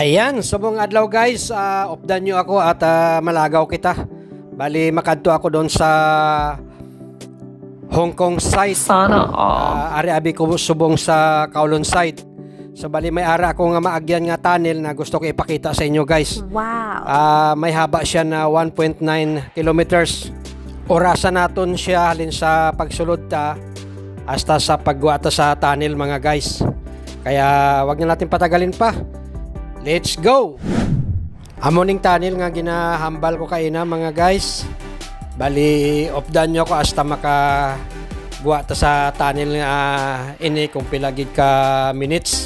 Ayan, subong adlaw guys, updan nyo ako at malagaw kita. Bali, makadto ako doon sa Hong Kong side. Sana all. Ari-abi ko subong sa Kowloon side. So bali may ara ako nga maagyan nga tunnel na gusto ko ipakita sa inyo guys. Wow. May haba siya na 1.9 kilometers. Orasan naton siya halin sa pagsulod ta hasta sa pagwata sa tunnel mga guys. Kaya wag na natin patagalin pa. Let's go! Amoning tunnel nga ginahambal ko kaina mga guys. Bali, updan nyo ko hasta makagwa ta sa tunnel nga ini kung pilagid ka minutes.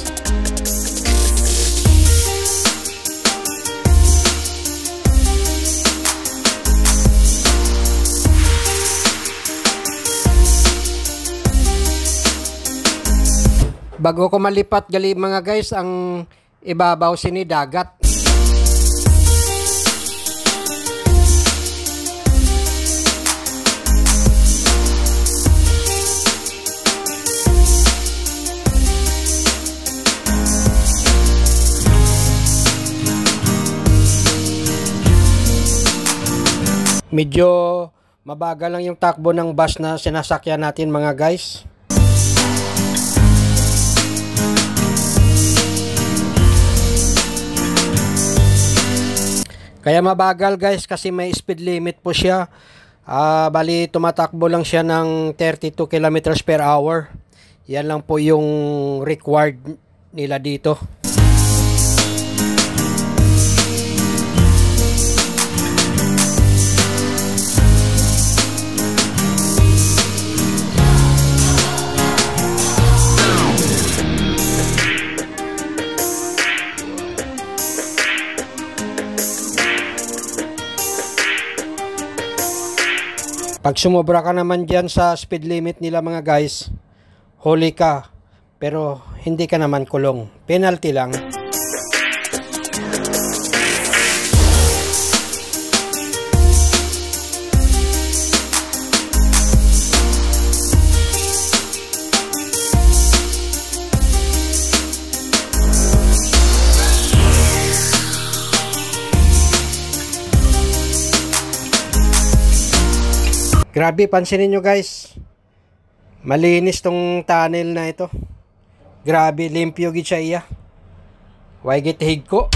Bago ko malipat gali mga guys, ang ibabaw sini dagat. Medyo mabagal lang yung takbo ng bus na sinasakyan natin mga guys. Kaya mabagal guys kasi may speed limit po siya. Bali tumatakbo lang siya ng 32 kilometers per hour. Yan lang po yung required nila dito. Pag sumobra ka naman dyan sa speed limit nila mga guys, huli ka. Pero hindi ka naman kulong. Penalty lang. Grabe, pansinin nyo guys. Malinis tong tunnel na ito. Grabe, limpyo gid siya iya. Way gitihig ko.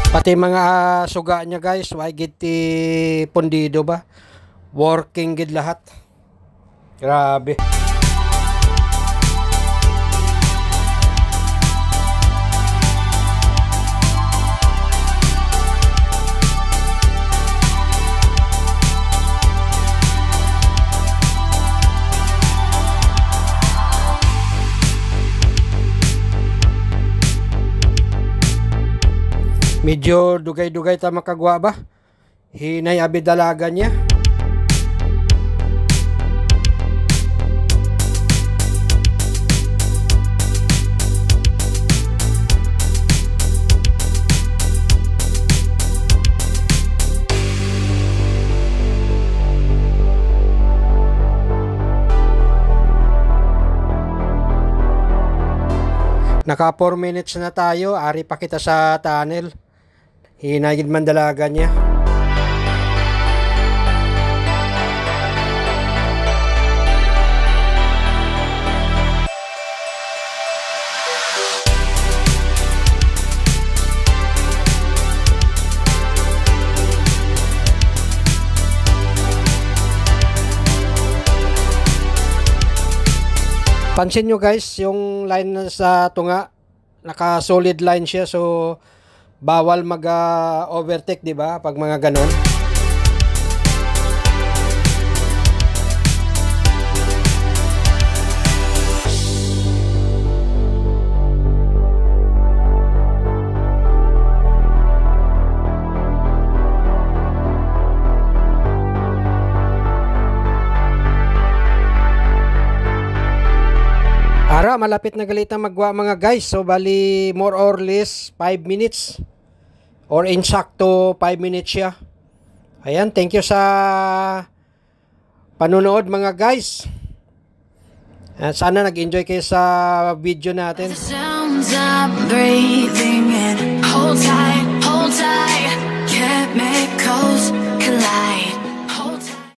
Pati mga suga niya guys, way gid ti pondido ba? Working gid lahat. Grabe. Medyo dugay-dugay ta makagwa ba? Hinay abi dalaga niya. Naka 4 minutes na tayo, ari pa kita sa tunnel. Hinagid man dalaga niya. Pansin nyo guys, yung line sa tunga, naka solid line siya, so bawal mag-overtake, di ba? Pag mga ganon. Ara, malapit na galit ang magwa mga guys. So, bali, more or less, 5 minutes. Or insakto, 5 minutes siya. Ayan, thank you sa panunood mga guys. Sana nag-enjoy kayo sa video natin.